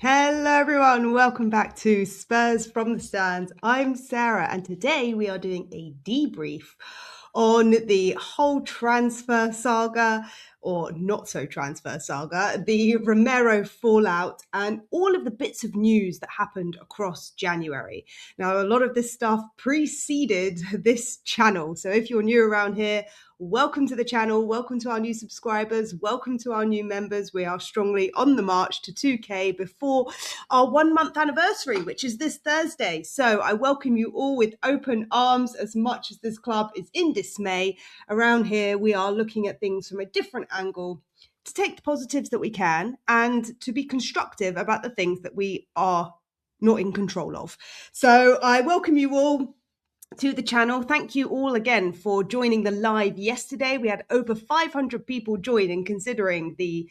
Hello, everyone. Welcome back to Spurs from the Stands. I'm Sarah, and today we are doing a debrief on the whole transfer saga, or not so transfer saga, the Romero fallout, and all of the bits of news that happened across January. Now, a lot of this stuff preceded this channel. So if you're new around here, welcome to the channel. Welcome to our new subscribers. Welcome to our new members. We are strongly on the march to 2K before our 1 month anniversary, which is this Thursday. So I welcome you all with open arms. As much as this club is in dismay, around here we are looking at things from a different angle to take the positives that we can and to be constructive about the things that we are not in control of. So I welcome you all to the channel. Thank you all again for joining the live yesterday. We had over 500 people joining, considering the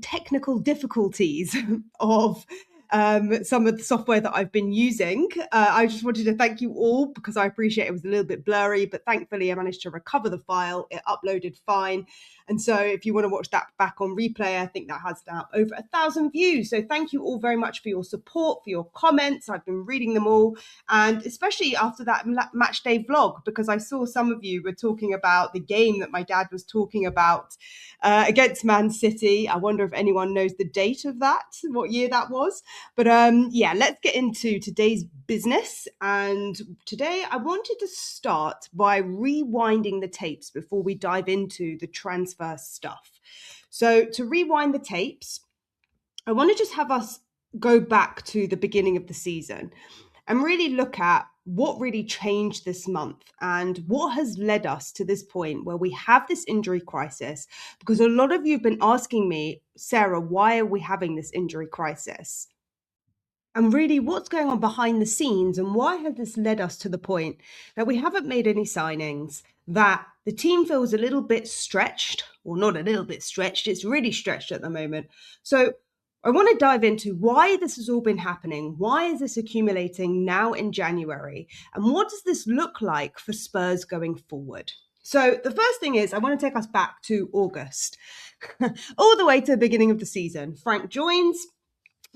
technical difficulties of some of the software that I've been using. I just wanted to thank you all because I appreciate it was a little bit blurry, but thankfully I managed to recover the file. It uploaded fine. And so if you want to watch that back on replay, I think that has now over 1,000 views. So thank you all very much for your support, for your comments. I've been reading them all. And especially after that match day vlog, because I saw some of you were talking about the game that my dad was talking about against Man City. I wonder if anyone knows the date of that, what year that was. But yeah, let's get into today's business. And today I wanted to start by rewinding the tapes before we dive into the transfer stuff. So to rewind the tapes, I want to just have us go back to the beginning of the season and really look at what really changed this month and what has led us to this point where we have this injury crisis. Because a lot of you have been asking me, Sarah, why are we having this injury crisis? And really, what's going on behind the scenes, and why has this led us to the point that we haven't made any signings, that the team feels a little bit stretched, or not a little bit stretched, it's really stretched at the moment. So I want to dive into why this has all been happening. Why is this accumulating now in January? And what does this look like for Spurs going forward? So the first thing is I want to take us back to August, all the way to the beginning of the season. Frank joins.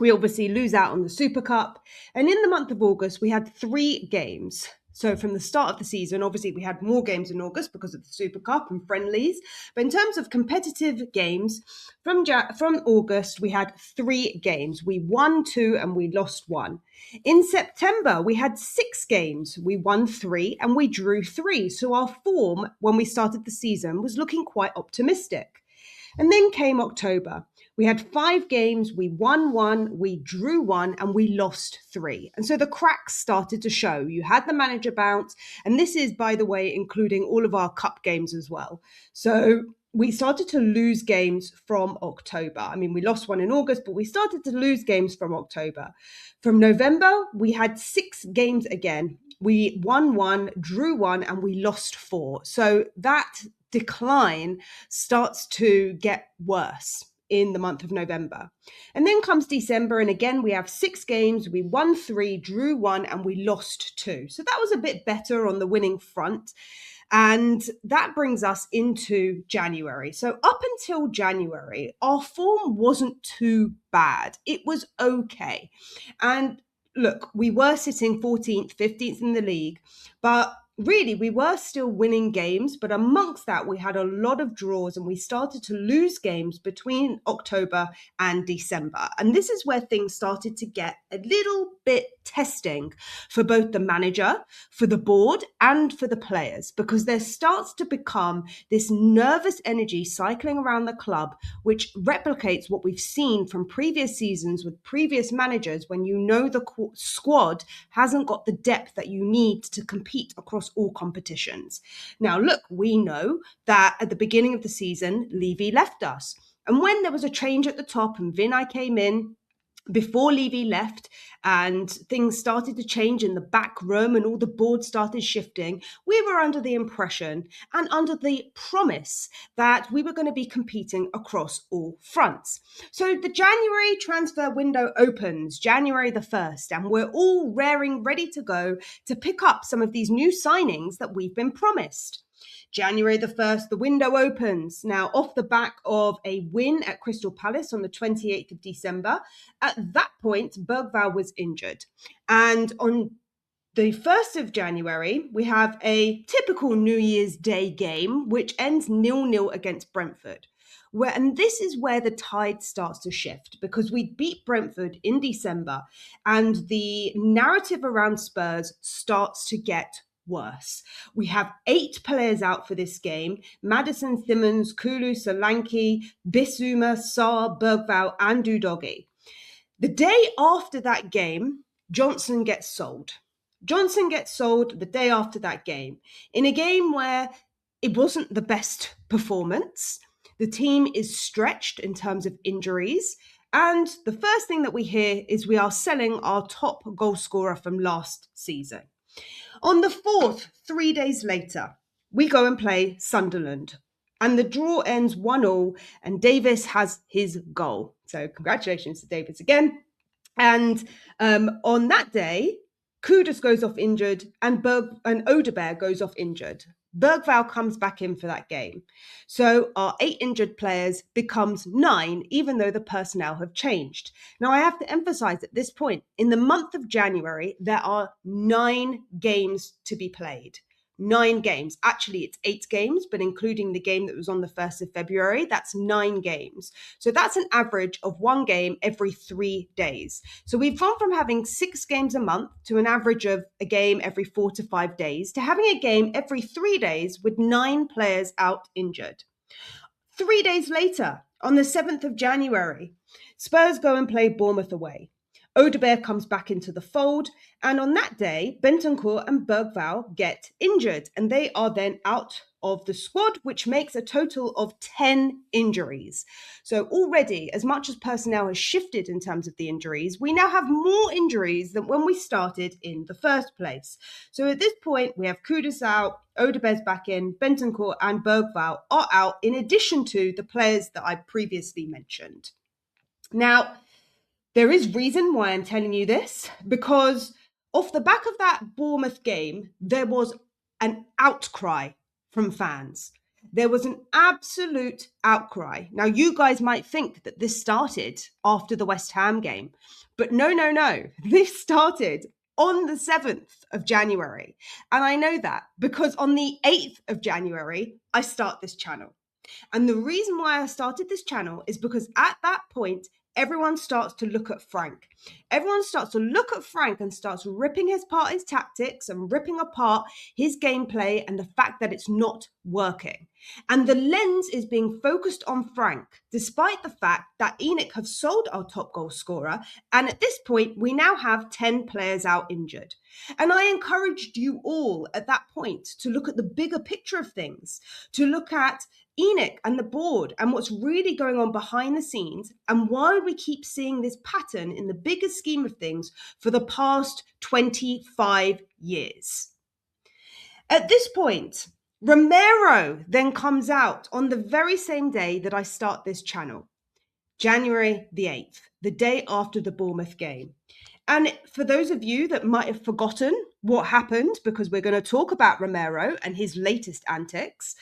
We obviously lose out on the Super Cup. And in the month of August, we had 3 games. So from the start of the season, obviously we had more games in August because of the Super Cup and friendlies. But in terms of competitive games, from August, we had 3 games. We won 2 and we lost 1. In September, we had 6 games. We won 3 and we drew 3. So our form when we started the season was looking quite optimistic. And then came October. We had 5 games, we won 1, we drew 1, and we lost 3. And so the cracks started to show. You had the manager bounce, and this is, by the way, including all of our cup games as well. So we started to lose games from October. I mean, we lost 1 in August, but we started to lose games from October. From November, we had 6 games again. We won 1, drew 1, and we lost 4. So that decline starts to get worse in the month of November. And then comes December, and again we have 6 games, we won 3, drew 1, and we lost 2. So that was a bit better on the winning front. And that brings us into January. So up until January, our form wasn't too bad. It was okay. And look, we were sitting 14th, 15th in the league, but really, we were still winning games, but amongst that, we had a lot of draws and we started to lose games between October and December. And this is where things started to get a little bit testing for both the manager, for the board, and for the players, because there starts to become this nervous energy cycling around the club, which replicates what we've seen from previous seasons with previous managers when you know the squad hasn't got the depth that you need to compete across all competitions. Now, look, we know that at the beginning of the season, Levy left us. And when there was a change at the top and Vinay came in, before Levy left and things started to change in the back room and all the boards started shifting, we were under the impression and under the promise that we were going to be competing across all fronts. So the January transfer window opens, January the 1st, and we're all raring, ready to go to pick up some of these new signings that we've been promised. January the 1st, the window opens. Now, off the back of a win at Crystal Palace on the 28th of December, at that point, Bergvall was injured. And on the 1st of January, we have a typical New Year's Day game, which ends 0-0 against Brentford. And this is where the tide starts to shift, because we beat Brentford in December and the narrative around Spurs starts to get worse. We have 8 players out for this game: Maddison, Simmons, Kulu, Solanke, Bissouma, Sarr, Bergvall and Udogie. The day after that game, Johnson gets sold. Johnson gets sold the day after that game, in a game where it wasn't the best performance. The team is stretched in terms of injuries. And the first thing that we hear is we are selling our top goal scorer from last season. On the 4th, 3 days later, we go and play Sunderland. And the draw ends 1-1, and Davis has his goal. So congratulations to Davis again. And on that day, Kudus goes off injured and Odeberg goes off injured. Bergvall comes back in for that game. So our 8 injured players becomes 9, even though the personnel have changed. Now, I have to emphasize at this point, in the month of January, there are 9 games to be played. 9 games. Actually, it's 8 games, but including the game that was on the 1st of February, that's 9 games. So that's an average of 1 game every 3 days. So we've gone from having 6 games a month to an average of a game every 4 to 5 days to having a game every 3 days with 9 players out injured. 3 days later, on the 7th of January, Spurs go and play Bournemouth away. Odeberg comes back into the fold, and on that day, Bentancur and Bergvall get injured, and they are then out of the squad, which makes a total of 10 injuries. So already, as much as personnel has shifted in terms of the injuries, we now have more injuries than when we started in the first place. So at this point, we have Kudus out, Odeberg's back in, Bentancur and Bergvall are out, in addition to the players that I previously mentioned. Now, there is reason why I'm telling you this, because off the back of that Bournemouth game, there was an outcry from fans. There was an absolute outcry. Now, you guys might think that this started after the West Ham game, but no. This started on the 7th of January. And I know that because on the 8th of January, I start this channel. And the reason why I started this channel is because at that point, everyone starts to look at Frank. Everyone starts to look at Frank and starts ripping apart his tactics and ripping apart his gameplay and the fact that it's not working. And the lens is being focused on Frank, despite the fact that ENIC have sold our top goal scorer. And at this point, we now have 10 players out injured. And I encouraged you all at that point to look at the bigger picture of things, to look at ENIC and the board and what's really going on behind the scenes and why we keep seeing this pattern in the bigger scheme of things for the past 25 years. At this point, Romero then comes out on the very same day that I start this channel, January the 8th, the day after the Bournemouth game. And for those of you that might have forgotten what happened, because we're going to talk about Romero and his latest antics,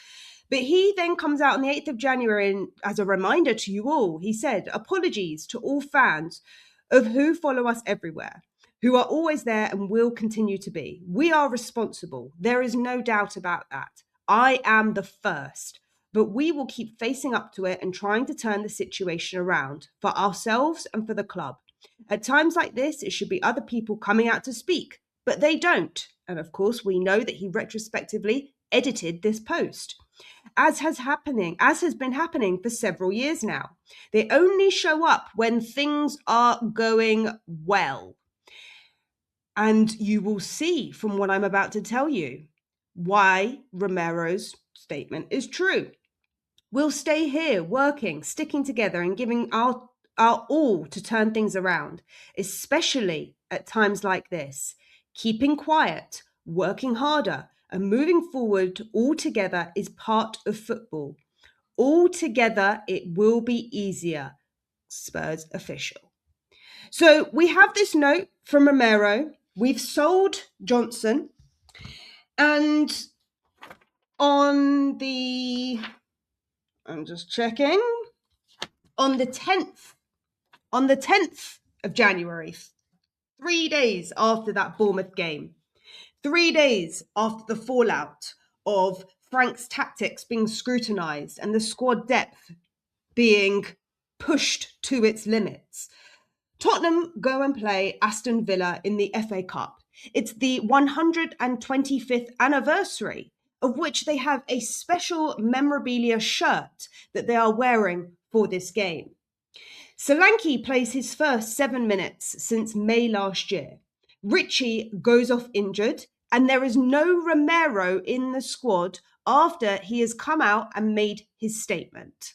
but he then comes out on the 8th of January and as a reminder to you all, he said, apologies to all fans of who follow us everywhere, who are always there and will continue to be. We are responsible. There is no doubt about that. I am the first, but we will keep facing up to it and trying to turn the situation around for ourselves and for the club. At times like this, it should be other people coming out to speak, but they don't. And of course, we know that he retrospectively edited this post. As has been happening for several years now. They only show up when things are going well. And you will see from what I'm about to tell you why Romero's statement is true. We'll stay here working, sticking together and giving our all to turn things around, especially at times like this. Keeping quiet, working harder, and moving forward all together is part of football. All together, it will be easier. Spurs official. So we have this note from Romero. We've sold Johnson. And I'm just checking, on the 10th of January, 3 days after that Bournemouth game, 3 days after the fallout of Frank's tactics being scrutinised and the squad depth being pushed to its limits, Tottenham go and play Aston Villa in the FA Cup. It's the 125th anniversary, of which they have a special memorabilia shirt that they are wearing for this game. Solanke plays his first 7 minutes since May last year. Ritchie goes off injured, and there is no Romero in the squad after he has come out and made his statement.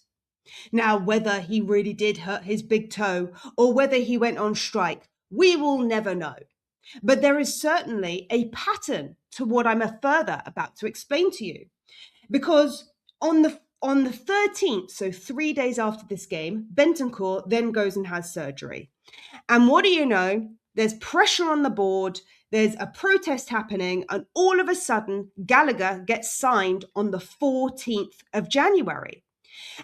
Now, whether he really did hurt his big toe or whether he went on strike, we will never know. But there is certainly a pattern to what I'm further about to explain to you. Because on the 13th, so 3 days after this game, Bentancur then goes and has surgery. And what do you know? There's pressure on the board, there's a protest happening, and all of a sudden, Gallagher gets signed on the 14th of January.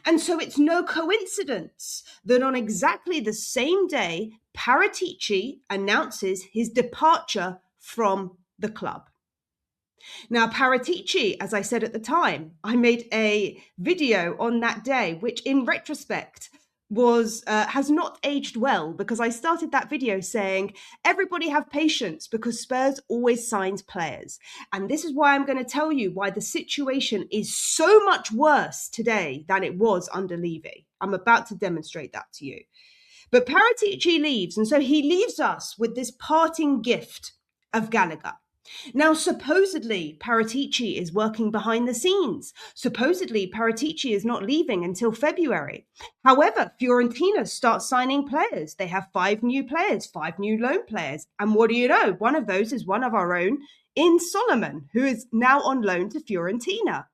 And so it's no coincidence that on exactly the same day, Paratici announces his departure from the club. Now, Paratici, as I said at the time, I made a video on that day, which in retrospect has not aged well, because I started that video saying, everybody have patience because Spurs always signs players. And this is why I'm going to tell you why the situation is so much worse today than it was under Levy. I'm about to demonstrate that to you. But Paratici leaves, and so he leaves us with this parting gift of Gallagher. Now, supposedly, Paratici is working behind the scenes. Supposedly, Paratici is not leaving until February. However, Fiorentina starts signing players. They have 5 new players, 5 new loan players. And what do you know? One of those is one of our own, in Solomon, who is now on loan to Fiorentina.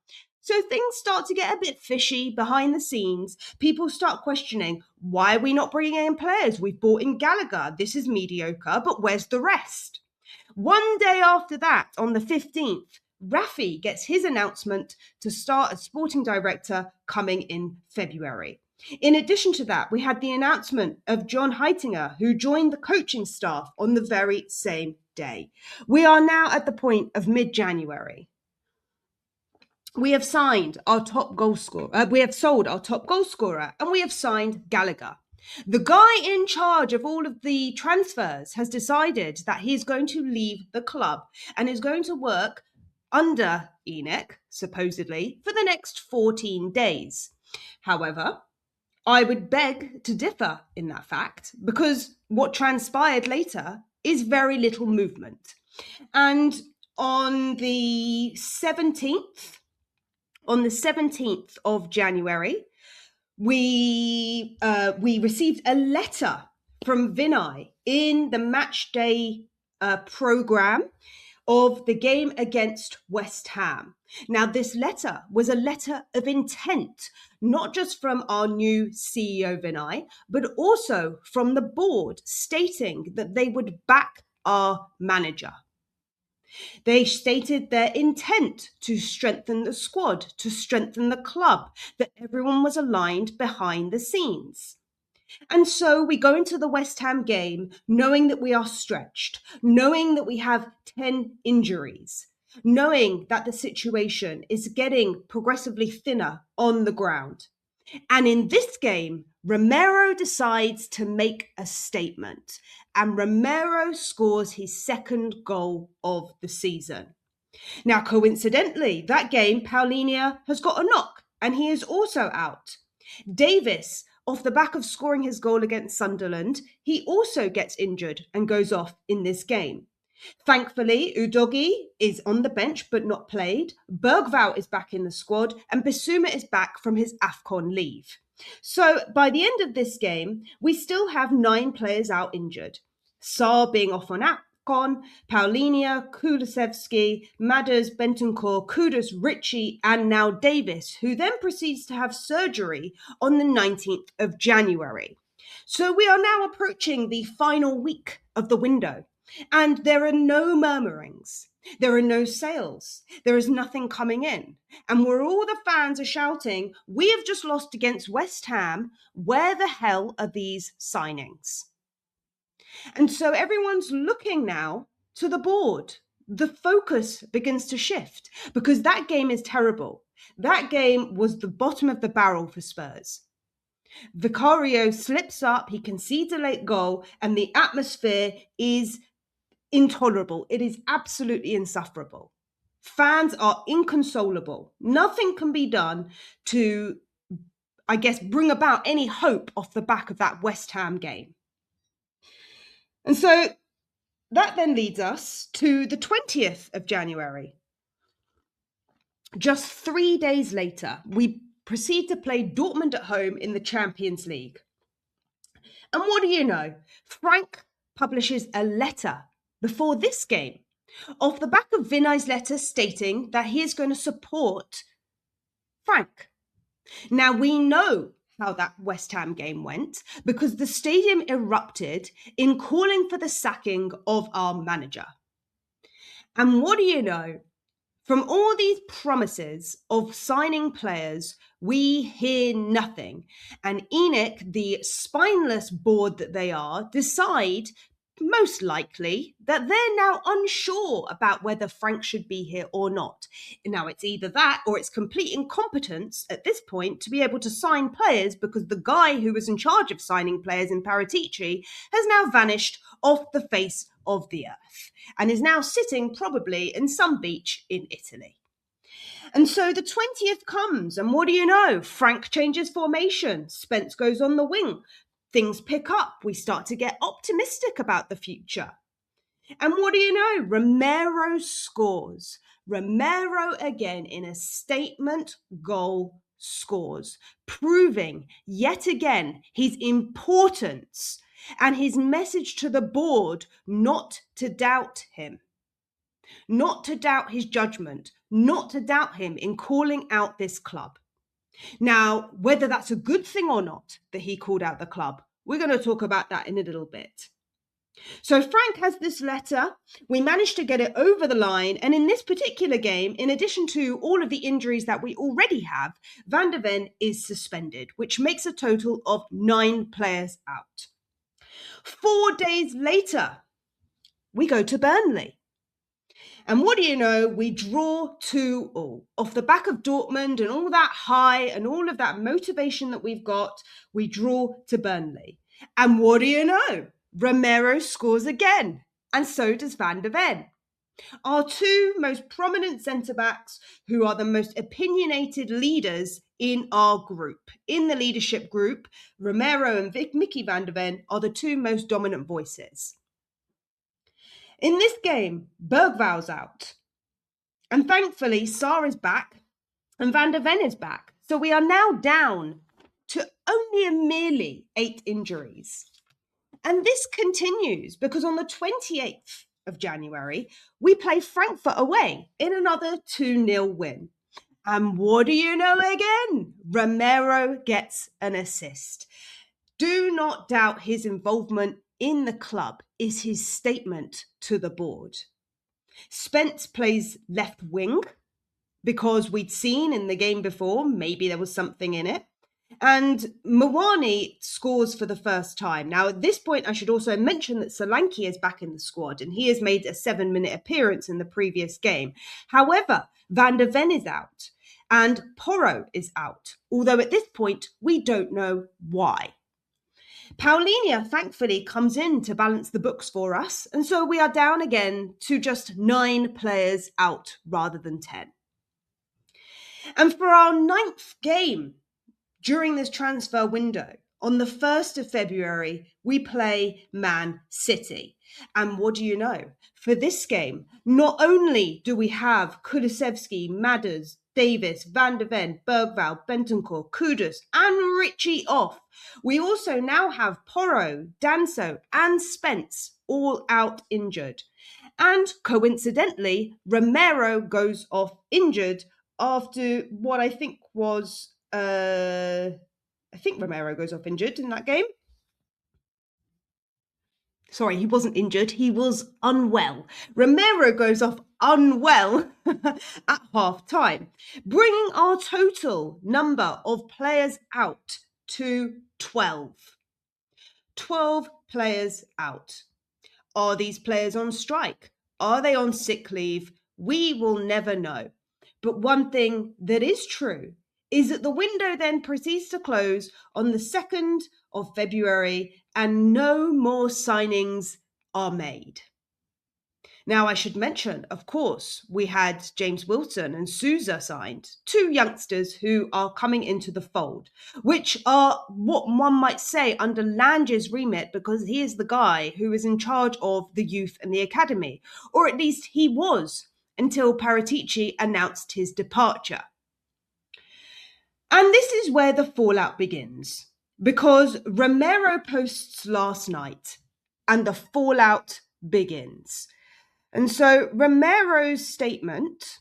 So things start to get a bit fishy behind the scenes. People start questioning, why are we not bringing in players? We've brought in Gallagher. This is mediocre, but where's the rest? One day after that, on the 15th, Rafi gets his announcement to start as sporting director coming in February. In addition to that, we had the announcement of John Heitinger, who joined the coaching staff on the very same day. We are now at the point of mid-January. We have signed our top goal scorer. We have sold our top goal scorer, and we have signed Gallagher. The guy in charge of all of the transfers has decided that he's going to leave the club and is going to work under ENIC, supposedly, for the next 14 days. However, I would beg to differ in that fact, because what transpired later is very little movement. And on the 17th of January, we received a letter from Vinay in the match day program of the game against West Ham. Now, this letter was a letter of intent, not just from our new CEO Vinay, but also from the board, stating that they would back our manager. They stated their intent to strengthen the squad, to strengthen the club, that everyone was aligned behind the scenes. And so we go into the West Ham game knowing that we are stretched, knowing that we have 10 injuries, knowing that the situation is getting progressively thinner on the ground. And in this game, Romero decides to make a statement, and Romero scores his second goal of the season. Now, coincidentally, that game, Paulinho has got a knock, and he is also out. Davis, off the back of scoring his goal against Sunderland, he also gets injured and goes off in this game. Thankfully, Udogi is on the bench but not played. Bergvall is back in the squad, and Bissouma is back from his AFCON leave. So by the end of this game, we still have 9 players out injured. Sarr being off on AFCON, Paulinho, Kulusevski, Madders, Bentancur, Kudus, Ritchie, and now Davis, who then proceeds to have surgery on the 19th of January. So we are now approaching the final week of the window. And there are no murmurings. There are no sales. There is nothing coming in. And where all the fans are shouting, we have just lost against West Ham, where the hell are these signings? And so everyone's looking now to the board. The focus begins to shift because that game is terrible. That game was the bottom of the barrel for Spurs. Vicario slips up, he concedes a late goal, and the atmosphere is intolerable. It is absolutely insufferable. Fans are inconsolable. Nothing can be done to, I guess, bring about any hope off the back of that West Ham game. And so that then leads us to the 20th of January. Just 3 days later, we proceed to play Dortmund at home in the Champions League. And what do you know? Frank publishes a letter before this game off the back of Vinay's letter stating that he is going to support Frank. Now, we know how that West Ham game went because the stadium erupted in calling for the sacking of our manager. And what do you know? From all these promises of signing players, we hear nothing. And ENIC, the spineless board that they are, decide, most likely, that they're now unsure about whether Frank should be here or not. Now, it's either that or it's complete incompetence at this point to be able to sign players because the guy who was in charge of signing players in Paratici has now vanished off the face of the earth and is now sitting probably in some beach in Italy. And so the 20th comes, and what do you know? Frank changes formation. Spence goes on the wing. Things pick up. We start to get optimistic about the future. And what do you know? Romero scores. Romero again in a statement goal scores, proving yet again his importance and his message to the board not to doubt him, not to doubt his judgment, not to doubt him in calling out this club. Now, whether that's a good thing or not that he called out the club, we're going to talk about that in a little bit. So Frank has this letter. We managed to get it over the line. And in this particular game, in addition to all of the injuries that we already have, Van de Ven is suspended, which makes a total of 9 players out. 4 days later, we go to Burnley. And what do you know? We draw 2-2. Off the back of Dortmund and all that high and all of that motivation that we've got, we draw to Burnley. And what do you know? Romero scores again. And so does Van de Ven. Our 2 most prominent centre-backs who are the most opinionated leaders in our group. In the leadership group, Romero and Mickey Van de Ven are the 2 most dominant voices. In this game, Bergval's out. And thankfully, Sarr is back and Van de Ven is back. So we are now down to only a merely 8 injuries. And this continues because on the 28th of January, we play Frankfurt away in another 2-0 win. And what do you know again? Romero gets an assist. Do not doubt his involvement in the club is his statement to the board. Spence plays left wing because we'd seen in the game before, maybe there was something in it. And Mwani scores for the first time. Now, at this point, I should also mention that Solanke is back in the squad and he has made a 7-minute appearance in the previous game. However, Van de Ven is out and Porro is out, although at this point, we don't know why. Paulinho, thankfully, comes in to balance the books for us, and so we are down again to just 9 players out rather than 10. And for our 9th game during this transfer window, on the 1st of February, we play Man City. And what do you know? For this game, not only do we have Kulusevski, Madders, Davis, Van de Ven, Bergval, Bentancur, Kudus, and Richie off. We also now have Porro, Danso, and Spence all out injured. And coincidentally, Romero goes off injured after what I think was, I think Romero goes off injured in that game. Sorry, he wasn't injured, he was unwell. Romero goes off unwell at half time, bringing our total number of players out to 12. 12 players out. Are these players on strike? Are they on sick leave? We will never know. But one thing that is true is that the window then proceeds to close on the 2nd of February and no more signings are made. Now, I should mention, of course, we had James Wilson and Sousa signed, 2 youngsters who are coming into the fold, which are what one might say under Lange's remit, because he is the guy who is in charge of the youth and the academy, or at least he was until Paratici announced his departure. And this is where the fallout begins, because Romero posts last night and the fallout begins. And so Romero's statement,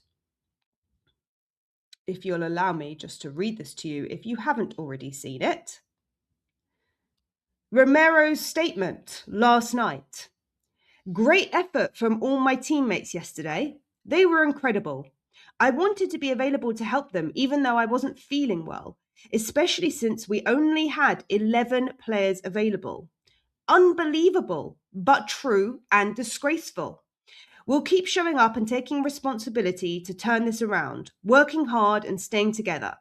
if you'll allow me just to read this to you, if you haven't already seen it. Romero's statement last night. Great effort from all my teammates yesterday. They were incredible. I wanted to be available to help them, even though I wasn't feeling well, especially since we only had 11 players available. Unbelievable, but true and disgraceful. We'll keep showing up and taking responsibility to turn this around, working hard and staying together.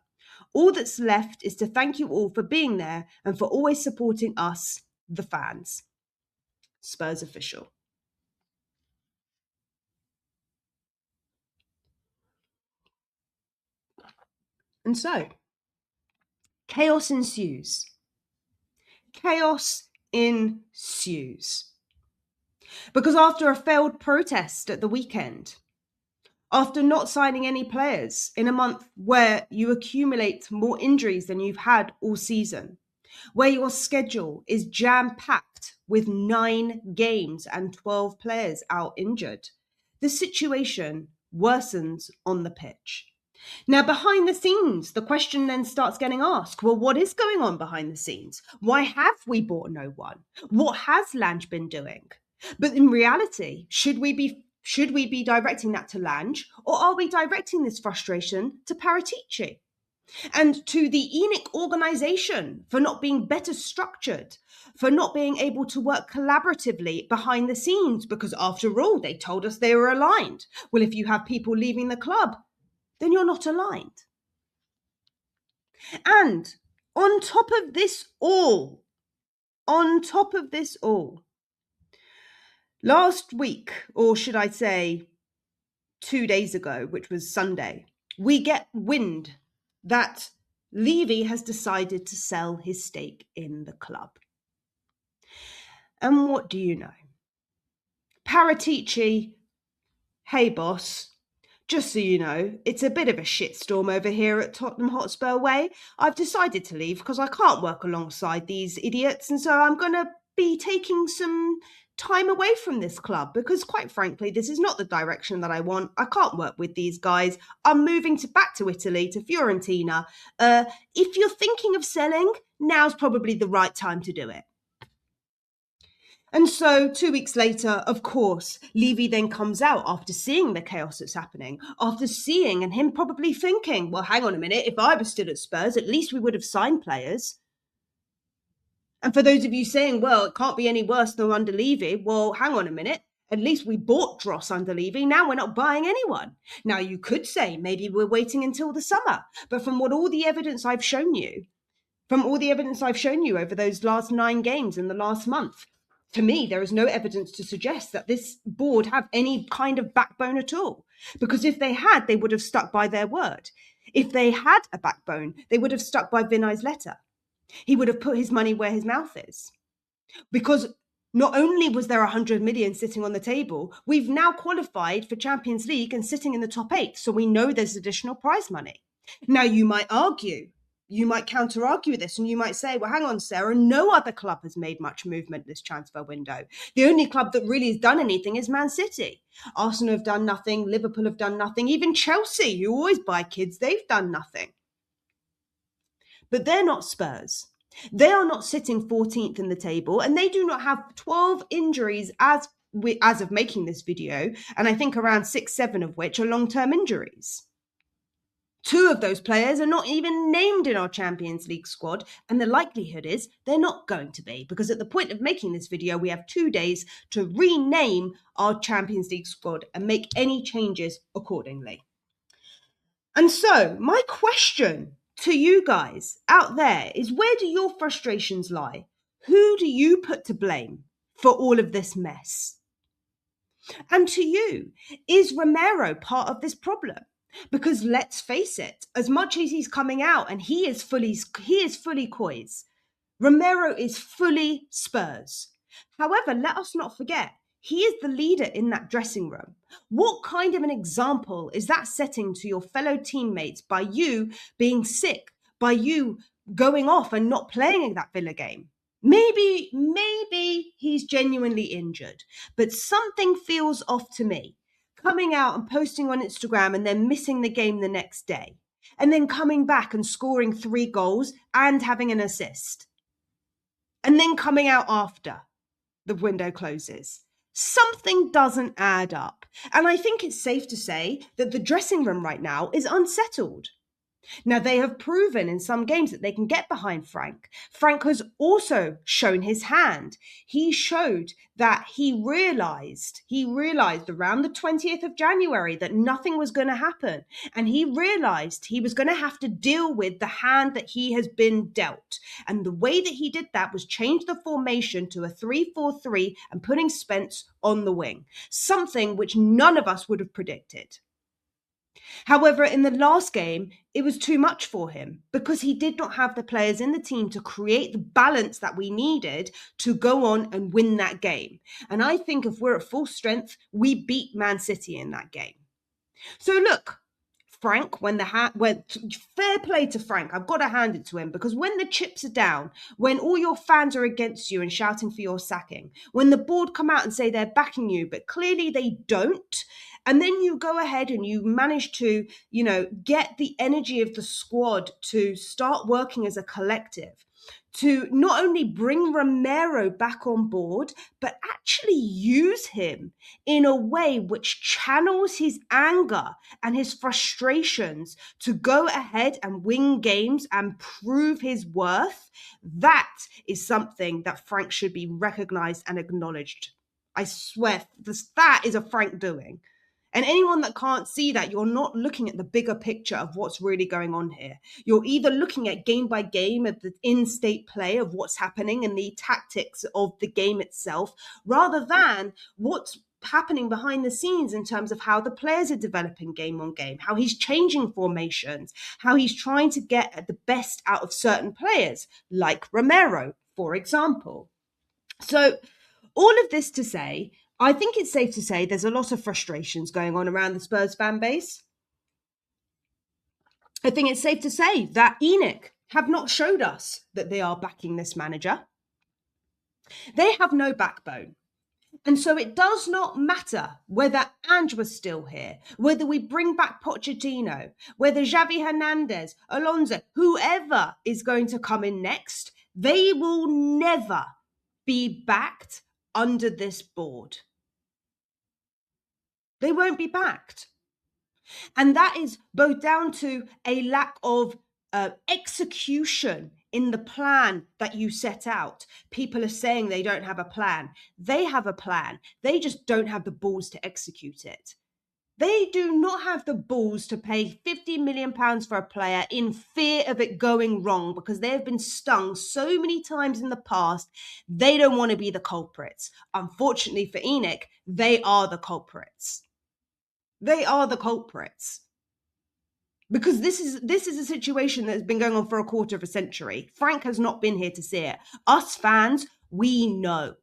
All that's left is to thank you all for being there and for always supporting us, the fans. Spurs official. And so, chaos ensues. Chaos ensues. Because after a failed protest at the weekend, after not signing any players in a month where you accumulate more injuries than you've had all season, where your schedule is jam-packed with 9 games and 12 players out injured, the situation worsens on the pitch. Now, behind the scenes, the question then starts getting asked, well, what is going on behind the scenes? Why have we bought no one? What has Lange been doing? But in reality, should we be directing that to Lange, or are we directing this frustration to Paratici and to the ENIC organisation for not being better structured, for not being able to work collaboratively behind the scenes? Because after all, they told us they were aligned. Well, if you have people leaving the club, then you're not aligned. And on top of this all, last week, or should I say 2 days ago, which was Sunday, we get wind that Levy has decided to sell his stake in the club. And what do you know? Paratici, hey boss, just so you know, it's a bit of a shitstorm over here at Tottenham Hotspur Way. I've decided to leave because I can't work alongside these idiots, and so I'm going to be taking some time away from this club because, quite frankly, this is not the direction that I want. I can't work with these guys. I'm moving back to Italy, to Fiorentina. If you're thinking of selling, now's probably the right time to do it. And so 2 weeks later, of course, Levy then comes out after seeing the chaos that's happening, after seeing and him probably thinking, well, hang on a minute, if I was still at Spurs, at least we would have signed players. And for those of you saying, well, it can't be any worse than under Levy, well, hang on a minute. At least we bought Dross under Levy. Now we're not buying anyone. Now you could say maybe we're waiting until the summer. But from all the evidence I've shown you over those last 9 games in the last month, to me, there is no evidence to suggest that this board have any kind of backbone at all. Because if they had, they would have stuck by their word. If they had a backbone, they would have stuck by Vinay's letter. He would have put his money where his mouth is. Because not only was there 100 million sitting on the table, we've now qualified for Champions League and sitting in the top 8. So we know there's additional prize money. Now, you might counter-argue this, and you might say, well, hang on, Sarah, no other club has made much movement this transfer window. The only club that really has done anything is Man City. Arsenal have done nothing. Liverpool have done nothing. Even Chelsea, who always buy kids, they've done nothing. But they're not Spurs. They are not sitting 14th in the table, and they do not have 12 injuries as of making this video, and I think around 6-7 of which are long-term injuries. 2 of those players are not even named in our Champions League squad, and the likelihood is they're not going to be, because at the point of making this video, we have 2 days to rename our Champions League squad and make any changes accordingly. And so, my question to you guys out there is, where do your frustrations lie? Who do you put to blame for all of this mess? And to you, is Romero part of this problem? Because let's face it, as much as he's coming out and he is fully COYS, Romero is fully Spurs. However, let us not forget, he is the leader in that dressing room. What kind of an example is that setting to your fellow teammates by you being sick, by you going off and not playing in that Villa game? Maybe he's genuinely injured, but something feels off to me. Coming out and posting on Instagram and then missing the game the next day, and then coming back and scoring 3 goals and having an assist, and then coming out after the window closes. Something doesn't add up. And I think it's safe to say that the dressing room right now is unsettled. Now, they have proven in some games that they can get behind Frank. Frank has also shown his hand. He showed that he realized around the 20th of January that nothing was going to happen. And he realized he was going to have to deal with the hand that he has been dealt. And the way that he did that was change the formation to a 3-4-3 and putting Spence on the wing, something which none of us would have predicted. However, in the last game, it was too much for him because he did not have the players in the team to create the balance that we needed to go on and win that game. And I think if we're at full strength, we beat Man City in that game. So look, Frank, fair play to Frank, I've got to hand it to him, because when the chips are down, when all your fans are against you and shouting for your sacking, when the board come out and say they're backing you, but clearly they don't, and then you go ahead and you manage to, get the energy of the squad to start working as a collective, to not only bring Romero back on board, but actually use him in a way which channels his anger and his frustrations to go ahead and win games and prove his worth. That is something that Frank should be recognized and acknowledged. I swear, that is a Frank doing. And anyone that can't see that, you're not looking at the bigger picture of what's really going on here. You're either looking at game by game at the in-state play of what's happening and the tactics of the game itself, rather than what's happening behind the scenes in terms of how the players are developing game on game, how he's changing formations, how he's trying to get the best out of certain players, like Romero, for example. So all of this to say, I think it's safe to say there's a lot of frustrations going on around the Spurs fan base. I think it's safe to say that ENIC have not showed us that they are backing this manager. They have no backbone. And so it does not matter whether Ange was still here, whether we bring back Pochettino, whether Xavi Hernandez, Alonso, whoever is going to come in next, they will never be backed under this board. They won't be backed. And that is both down to a lack of execution in the plan that you set out. People are saying they don't have a plan. They have a plan. They just don't have the balls to execute it. They do not have the balls to pay £50 million for a player in fear of it going wrong, because they have been stung so many times in the past. They don't want to be the culprits. Unfortunately for ENIC, they are the culprits. They are the culprits. Because this is a situation that's been going on for a quarter of a century. Frank has not been here to see it. Us fans, we know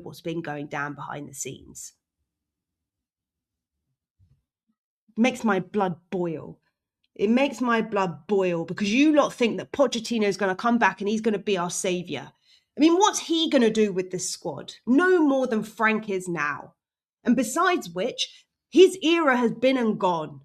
what's been going down behind the scenes. It makes my blood boil. It makes my blood boil, because you lot think that Pochettino is going to come back and he's going to be our saviour. I mean, what's he going to do with this squad? No more than Frank is now. And besides which, his era has been and gone.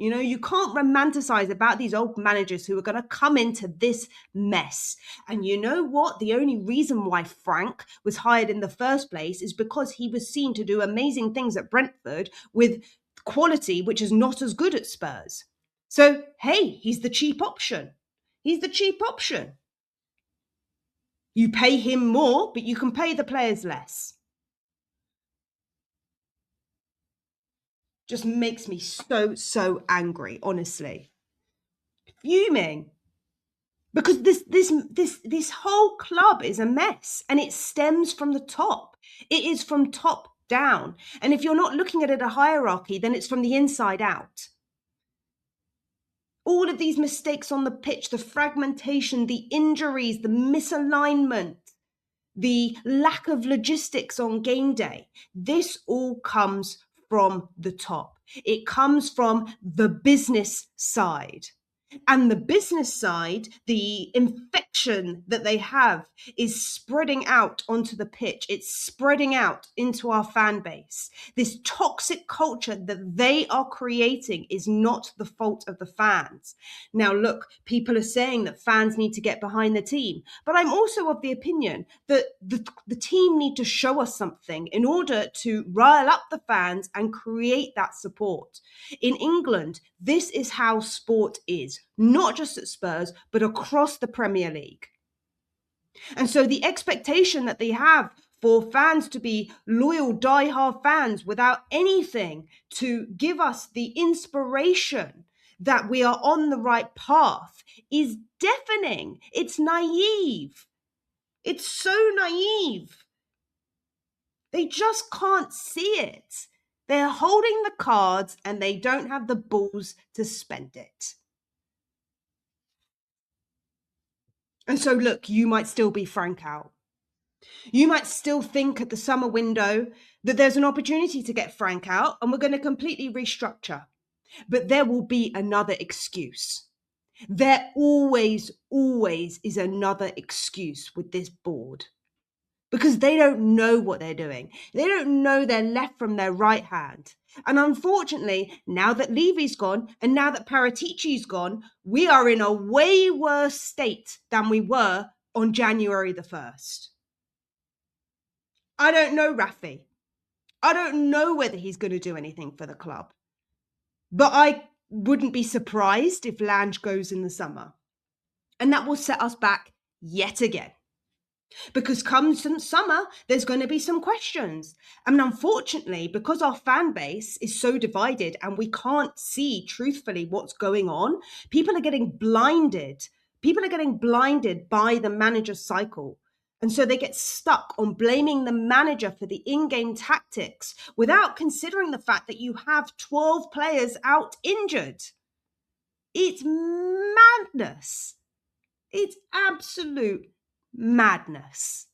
You know, you can't romanticize about these old managers who are going to come into this mess. And you know what? The only reason why Frank was hired in the first place is because he was seen to do amazing things at Brentford with quality, which is not as good at Spurs. So, hey, he's the cheap option. He's the cheap option. You pay him more, but you can pay the players less. Just makes me so angry, honestly. Fuming. Because this whole club is a mess, and it stems from the top. It is from top down. And if you're not looking at it a hierarchy, then it's from the inside out. All of these mistakes on the pitch, the fragmentation, the injuries, the misalignment, the lack of logistics on game day, this all comes from the top. It comes from the business side. And the business side, the infection that they have is spreading out onto the pitch. It's spreading out into our fan base. This toxic culture that they are creating is not the fault of the fans. Now, look, people are saying that fans need to get behind the team, but I'm also of the opinion that the team need to show us something in order to rile up the fans and create that support. In England, this is how sport is, not just at Spurs, but across the Premier League. And so the expectation that they have for fans to be loyal, die-hard fans without anything to give us the inspiration that we are on the right path is deafening. It's naive. It's so naive. They just can't see it. They're holding the cards and they don't have the balls to spend it. And so, look, you might still be Frank out. You might still think at the summer window that there's an opportunity to get Frank out and we're going to completely restructure. But there will be another excuse. There always is another excuse with this board. Because they don't know what they're doing. They don't know their left from their right hand. And unfortunately, now that Levy's gone and now that Paratici's gone, we are in a way worse state than we were on January the 1st. I don't know Rafi. I don't know whether he's going to do anything for the club. But I wouldn't be surprised if Lange goes in the summer. And that will set us back yet again. Because come summer, there's going to be some questions. I mean, unfortunately, because our fan base is so divided and we can't see truthfully what's going on, people are getting blinded. People are getting blinded by the manager cycle. And so they get stuck on blaming the manager for the in-game tactics without considering the fact that you have 12 players out injured. It's madness. It's absolute madness.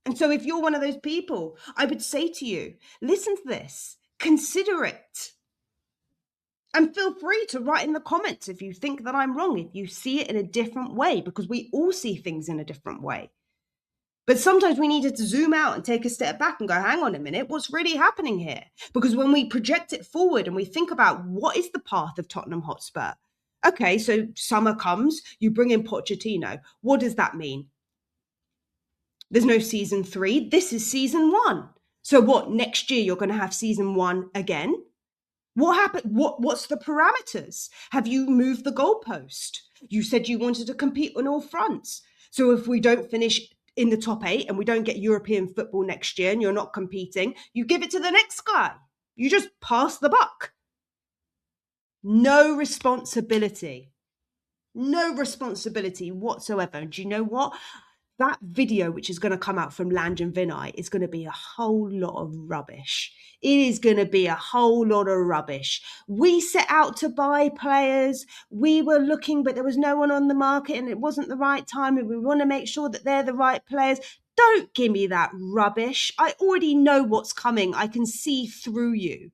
And so if you're one of those people, I would say to you, listen to this, consider it. And feel free to write in the comments if you think that I'm wrong, if you see it in a different way, because we all see things in a different way. But sometimes we needed to zoom out and take a step back and go, hang on a minute, what's really happening here? Because when we project it forward and we think about what is the path of Tottenham Hotspur? Okay, so summer comes, you bring in Pochettino. What does that mean? There's no season 3. This is season 1. So what, next year you're going to have season 1 again? What happened? What's the parameters? Have you moved the goalpost? You said you wanted to compete on all fronts. So if we don't finish in the top 8 and we don't get European football next year and you're not competing, you give it to the next guy. You just pass the buck. No responsibility. No responsibility whatsoever. And do you know what? That video, which is going to come out from Lange and Vinay, is going to be a whole lot of rubbish. It is going to be a whole lot of rubbish. We set out to buy players. We were looking, but there was no one on the market and it wasn't the right time. And we want to make sure that they're the right players. Don't give me that rubbish. I already know what's coming. I can see through you.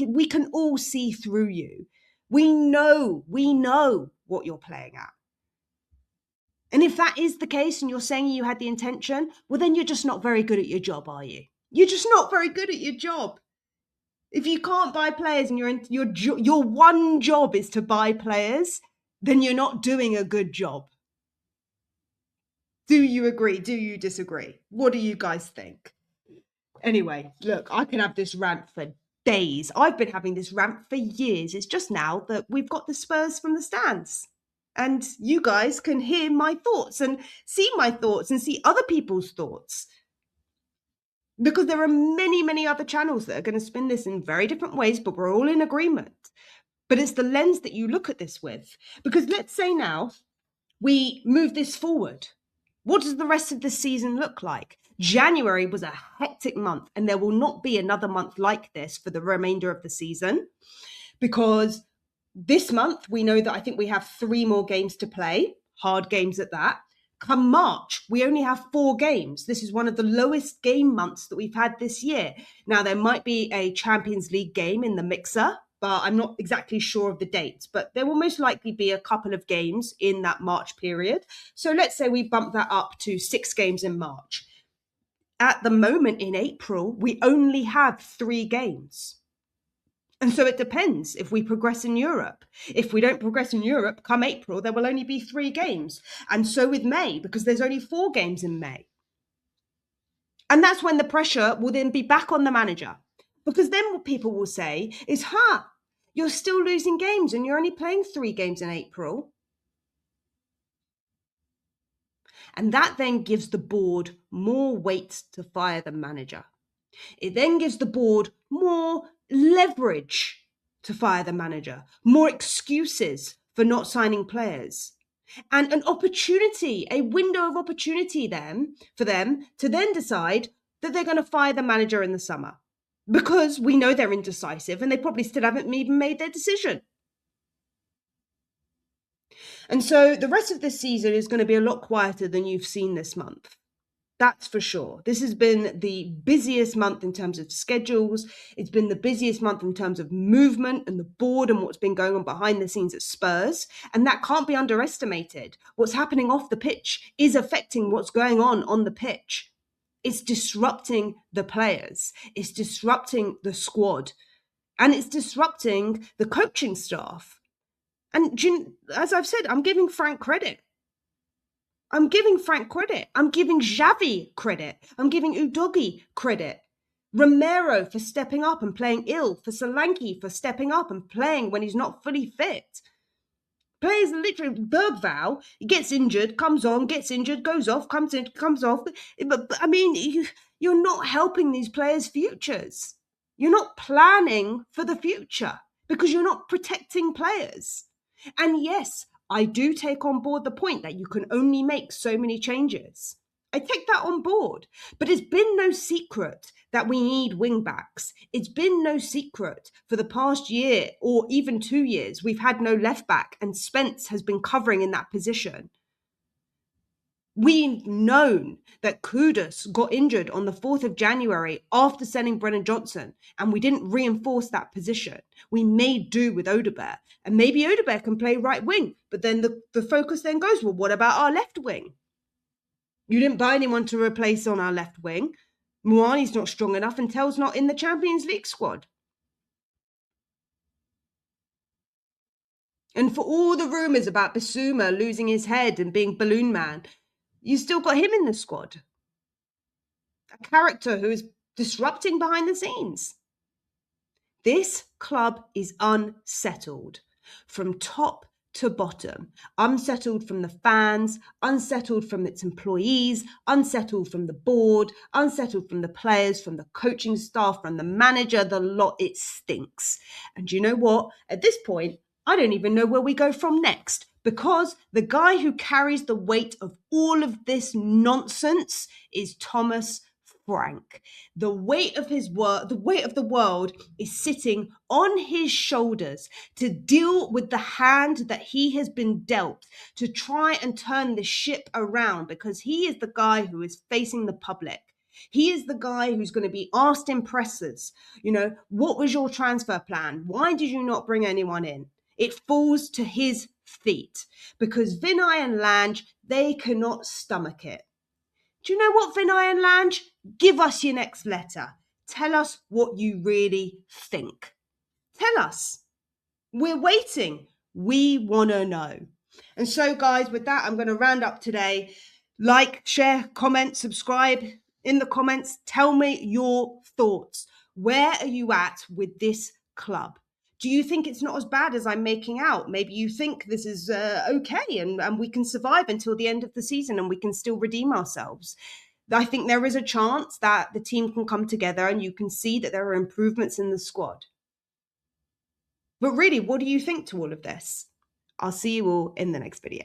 We can all see through you. We know what you're playing at. And if that is the case and you're saying you had the intention, well, then you're just not very good at your job, are you? You're just not very good at your job. If you can't buy players and your one job is to buy players, then you're not doing a good job. Do you agree? Do you disagree? What do you guys think? Anyway, look, I can have this rant for days. I've been having this rant for years. It's just now that we've got the Spurs from the stands. And you guys can hear my thoughts and see my thoughts and see other people's thoughts. Because there are many, many other channels that are going to spin this in very different ways, but we're all in agreement. But it's the lens that you look at this with. Because let's say now we move this forward. What does the rest of the season look like? January was a hectic month, and there will not be another month like this for the remainder of the season, because this month we know that I think we have 3 more games to play, hard games at that. Come March, we only have 4 games. This is one of the lowest game months that we've had this year. Now, there might be a Champions League game in the mixer, but I'm not exactly sure of the dates. But there will most likely be a couple of games in that March period. So let's say we bump that up to 6 games in March. At the moment in April, we only have 3 games. And so it depends if we progress in Europe. If we don't progress in Europe, come April, there will only be 3 games. And so with May, because there's only 4 games in May. And that's when the pressure will then be back on the manager. Because then what people will say is, you're still losing games and you're only playing 3 games in April. And that then gives the board more weight to fire the manager. It then gives the board more leverage to fire the manager, more excuses for not signing players, and an opportunity, a window of opportunity then for them to then decide that they're going to fire the manager in the summer, because we know they're indecisive and they probably still haven't even made their decision. And so the rest of this season is going to be a lot quieter than you've seen this month. That's for sure. This has been the busiest month in terms of schedules. It's been the busiest month in terms of movement and the board and what's been going on behind the scenes at Spurs. And that can't be underestimated. What's happening off the pitch is affecting what's going on the pitch. It's disrupting the players. It's disrupting the squad. And it's disrupting the coaching staff. And as I've said, I'm giving Frank credit. I'm giving Frank credit. I'm giving Xavi credit. I'm giving Udogi credit. Romero for stepping up and playing ill. For Solanke for stepping up and playing when he's not fully fit. Players literally, Bergvall, he gets injured, comes on, gets injured, goes off, comes in, comes off. But I mean, you're not helping these players' futures. You're not planning for the future because you're not protecting players. And yes, I do take on board the point that you can only make so many changes. I take that on board. But it's been no secret that we need wing backs. It's been no secret for the past year or even 2 years, we've had no left back, and Spence has been covering in that position. We've known that Kudus got injured on the 4th of January after selling Brennan Johnson, and we didn't reinforce that position. We made do with Odegaard, and maybe Odegaard can play right wing, but then the focus then goes, well, what about our left wing? You didn't buy anyone to replace on our left wing. Muani's not strong enough, and Tell's not in the Champions League squad. And for all the rumours about Bissouma losing his head and being balloon man, you still got him in the squad. A character who is disrupting behind the scenes. This club is unsettled from top to bottom. Unsettled from the fans, unsettled from its employees, unsettled from the board, unsettled from the players, from the coaching staff, from the manager, the lot. It stinks. And you know what? At this point, I don't even know where we go from next, because the guy who carries the weight of all of this nonsense is Thomas Frank. The weight of his work, the weight of the world is sitting on his shoulders to deal with the hand that he has been dealt, to try and turn the ship around, because he is the guy who is facing the public. He is the guy who's going to be asked in presses, what was your transfer plan? Why did you not bring anyone in? It falls to his feet because Vinay and Lange, they cannot stomach it. Do you know what, Vinay and Lange? Give us your next letter. Tell us what you really think. Tell us. We're waiting. We want to know. And so, guys, with that, I'm going to round up today. Like, share, comment, subscribe in the comments. Tell me your thoughts. Where are you at with this club? Do you think it's not as bad as I'm making out? Maybe you think this is okay and we can survive until the end of the season and we can still redeem ourselves. I think there is a chance that the team can come together and you can see that there are improvements in the squad. But really, what do you think to all of this? I'll see you all in the next video.